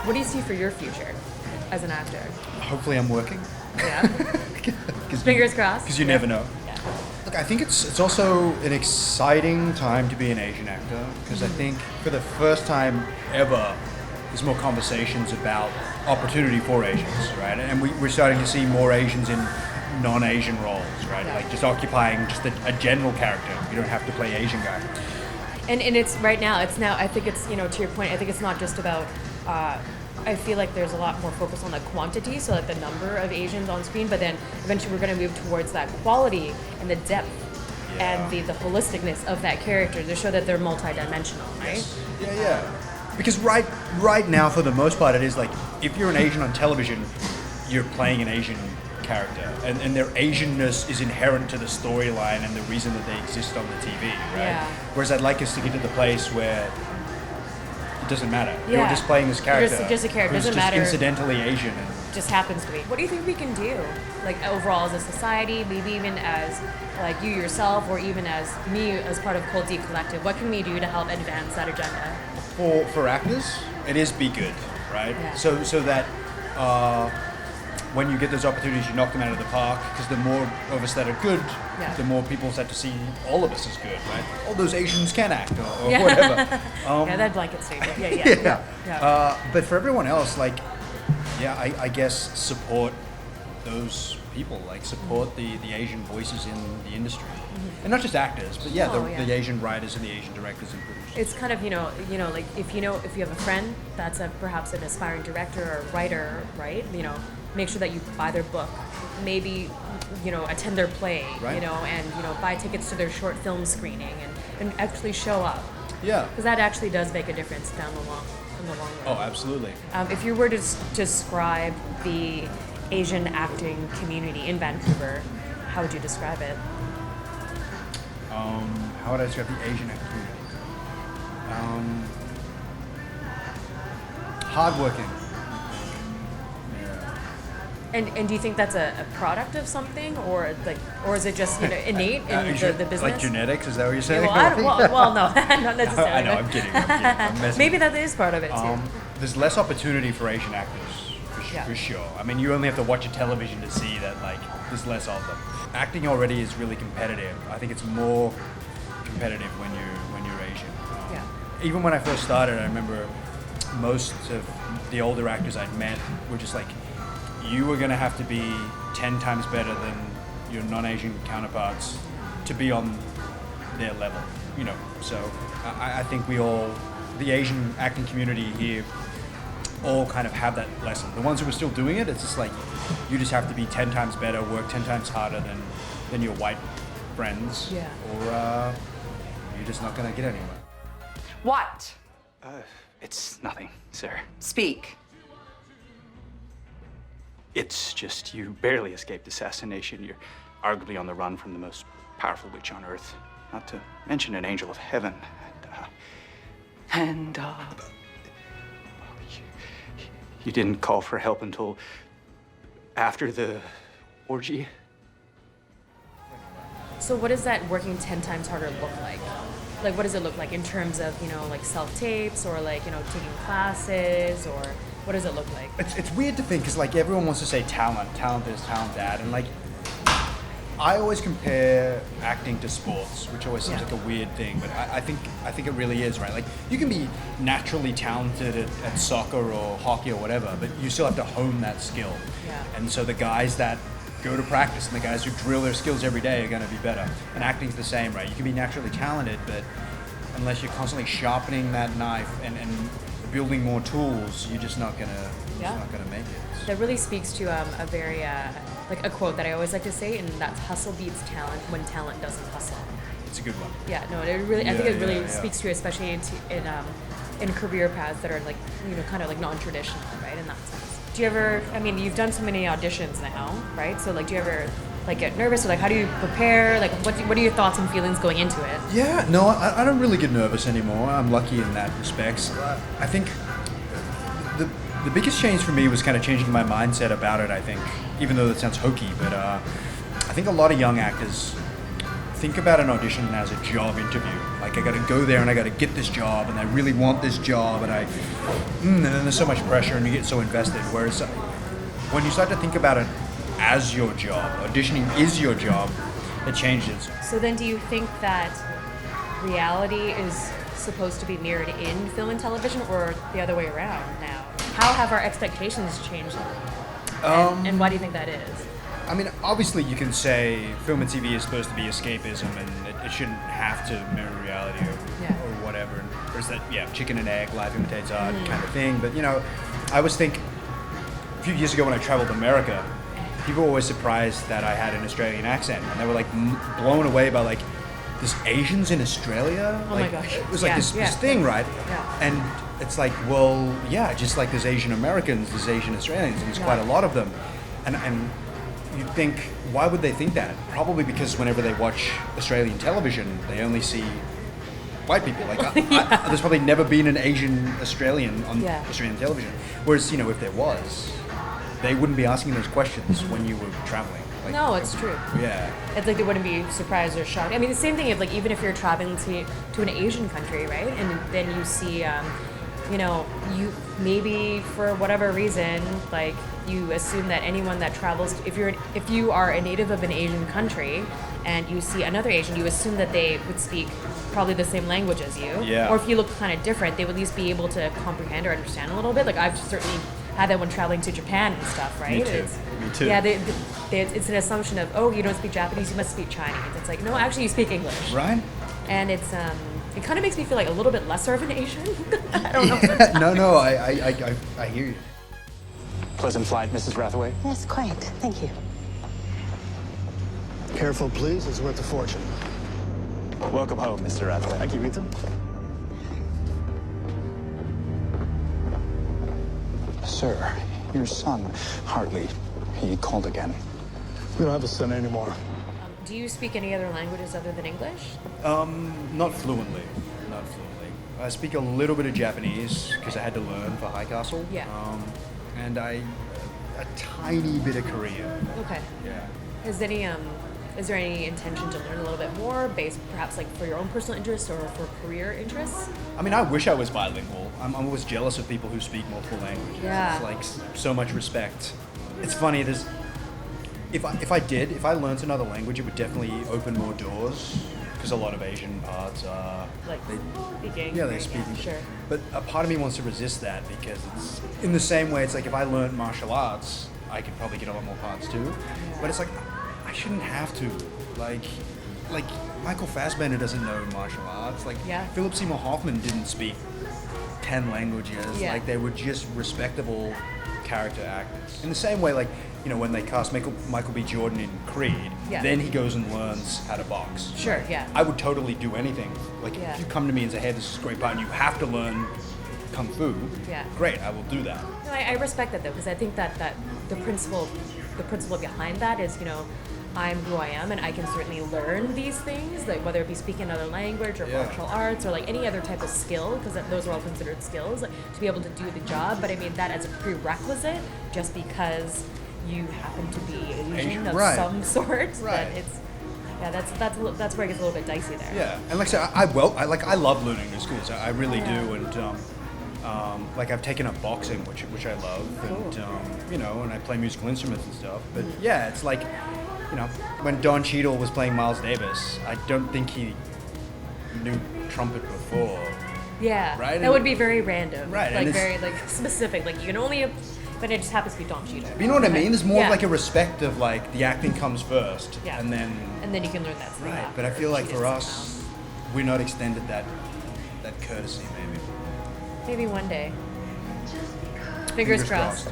What do you see for your future as an actor? Hopefully I'm working. Yeah. Fingers crossed. Because you never know. Yeah. Look, I think it's also an exciting time to be an Asian actor, because I think for the first time ever, there's more conversations about opportunity for Asians, right? And we're starting to see more Asians in non-Asian roles, right? Yeah. Like just occupying just a general character. You don't have to play Asian guy. And it's right now, I think it's, to your point, I think it's not just about, I feel like there's a lot more focus on the quantity, so like the number of Asians on screen, but then eventually we're going to move towards that quality and the depth and the holisticness of that character to show that they're multidimensional, right? Yes. Yeah. Because right now, for the most part, it is like, if you're an Asian on television, you're playing an Asian character, and their Asianness is inherent to the storyline and the reason that they exist on the TV, right? Yeah. Whereas I'd like us to get to the place where it doesn't matter. Yeah. You're just playing this character. Just a character. Who's Doesn't just matter. incidentally Asian. And Just happens to be. What do you think we can do, like overall as a society, maybe even as like you yourself, or even as me as part of Cold D Collective? What can we do to help advance that agenda? for actors, it is be good, right? Yeah. So that when you get those opportunities, you knock them out of the park, because the more of us that are good, the more people start to see all of us as good, right? All those Asians can act, or whatever. Yeah, that blanket statement. Yeah. But for everyone else, like, I guess support those people, like support the Asian voices in the industry, and not just actors, but the Asian writers and the Asian directors and producers. It's kind of like if you have a friend that's perhaps an aspiring director or writer, right? Make sure that you buy their book, maybe attend their play, right. and buy tickets to their short film screening and actually show up. Yeah. Because that actually does make a difference in the long run. Oh, absolutely. If you were to describe the Asian acting community in Vancouver, how would you describe it? How would I describe the Asian acting community? Hardworking. And do you think that's a product of something, or is it just innate in the business? Like genetics? Is that what you're saying? Well, no, not necessarily. I know. I'm kidding. I'm messing. Maybe that is part of it too. There's less opportunity for Asian actors, for sure. I mean, you only have to watch a television to see that. Like, there's less of them. Acting already is really competitive. I think it's more competitive when you're Asian. Even when I first started, I remember most of the older actors I'd met were just like, you were going to have to be 10 times better than your non-Asian counterparts to be on their level, So I think the Asian acting community here, all kind of have that lesson. The ones who are still doing it, it's just like, you just have to be 10 times better, work 10 times harder than your white friends, or you're just not going to get anywhere. What? It's nothing, sir. Speak. It's just you barely escaped assassination. You're arguably on the run from the most powerful witch on Earth, not to mention an angel of heaven. You didn't call for help until after the orgy? So what does that working 10 times harder look like? Like, what does it look like in terms of, like self-tapes, or like, taking classes, or what does it look like? It's weird to think, because like everyone wants to say talent this, talent that, and like I always compare acting to sports, which always seems like a weird thing, but I think it really is, right? Like, you can be naturally talented at soccer or hockey or whatever, but you still have to hone that skill. Yeah. And so the guys that go to practice and the guys who drill their skills every day are going to be better. And acting's the same, right? You can be naturally talented, but unless you're constantly sharpening that knife and building more tools, you're just not gonna make it. That really speaks to a very like a quote that I always like to say, and that's hustle beats talent when talent doesn't hustle. It's a good one. Yeah, no, it really. I think it really speaks to, especially in career paths that are like kind of like non-traditional, right? In that sense. Do you ever? I mean, you've done so many auditions now, right? So like, do you ever like get nervous, or like how do you prepare? Like, what are your thoughts and feelings going into it? Yeah, no, I don't really get nervous anymore. I'm lucky in that respect. I think the biggest change for me was kind of changing my mindset about it. I think, even though that sounds hokey, but I think a lot of young actors think about an audition as a job interview. Like I got to go there and I got to get this job, and I really want this job, and and then there's so much pressure and you get so invested. Whereas when you start to think about it as your job, auditioning is your job, it changes. So then do you think that reality is supposed to be mirrored in film and television, or the other way around now? How have our expectations changed? And why do you think that is? I mean, obviously you can say film and TV is supposed to be escapism and it shouldn't have to mirror reality or whatever. And there's that, chicken and egg, life imitates art kind of thing. But, I always think a few years ago when I traveled to America, people were always surprised that I had an Australian accent. And they were like blown away by like, there's Asians in Australia? Oh like, my gosh. It was like this thing, right? Yeah. And it's like, well, just like there's Asian Americans, there's Asian Australians, and there's quite a lot of them. And you'd think, why would they think that? Probably because whenever they watch Australian television, they only see white people. Like, there's probably never been an Asian Australian on Australian television. Whereas, if there was, they wouldn't be asking those questions when you were traveling. Like, No, it's true. Yeah. It's like they wouldn't be surprised or shocked. I mean, the same thing if like even if you're traveling to an Asian country, right? And then you see, you maybe for whatever reason, like you assume that anyone that travels, if you are a native of an Asian country and you see another Asian, you assume that they would speak probably the same language as you. Yeah. Or if you look kind of different, they would at least be able to comprehend or understand a little bit. Like I've certainly had that when traveling to Japan and stuff, right? Me too. Yeah, it's an assumption of, oh, you don't speak Japanese, you must speak Chinese. It's like, no, actually, you speak English. Right? And it kind of makes me feel like a little bit lesser of an Asian. I don't know. No, I hear you. Pleasant flight, Mrs. Rathaway. Yes, quite. Thank you. Careful, please. It's worth a fortune. Welcome home, Mr. Rathaway. Thank you, Rita. Sir, your son, Hartley, he called again. We don't have a son anymore. Do you speak any other languages other than English? Not fluently. I speak a little bit of Japanese because I had to learn for High Castle. Yeah. And a tiny bit of Korean. Okay. Yeah. Is there any intention to learn a little bit more, based perhaps like for your own personal interests or for career interests? I mean, I wish I was bilingual. I'm always jealous of people who speak multiple languages. Yeah. It's like so much respect. It's funny. If I learned another language, it would definitely open more doors because a lot of Asian parts are Speaking. Yeah, they speak. Sure. But a part of me wants to resist that because it's in the same way. It's like if I learned martial arts, I could probably get a lot more parts too. Yeah. But it's like I shouldn't have to. Like Michael Fassbender doesn't know martial arts. Like Philip Seymour Hoffman didn't speak 10 languages. Yeah. Like they were just respectable character actors. In the same way, like when they cast Michael B. Jordan in Creed, then he goes and learns how to box. Sure. Yeah. I would totally do anything. Like if you come to me and say, "Hey, this is a great part, and you have to learn kung fu." Yeah. Great, I will do that. No, I respect that though, because I think that the principle behind that is, I'm who I am, and I can certainly learn these things, like whether it be speaking another language or martial arts or like any other type of skill, because those are all considered skills, like, to be able to do the job. But I mean that as a prerequisite, just because you happen to be Asian of some sort. Right. That that's where it gets a little bit dicey there. Yeah, and like I said, I love learning new skills. I really do, and like I've taken up boxing, which I love, and and I play musical instruments and stuff. But yeah, it's like when Don Cheadle was playing Miles Davis, I don't think he knew trumpet before. Yeah, right. That would be very random. Right, like and very like specific. Like you can only. But it just happens to be Don Cheadle. But you know what I mean? There's more of like a respect of like the acting comes first, and then you can learn that stuff. Right, but I feel like for us, we're not extended that courtesy, maybe. Maybe one day. Fingers crossed.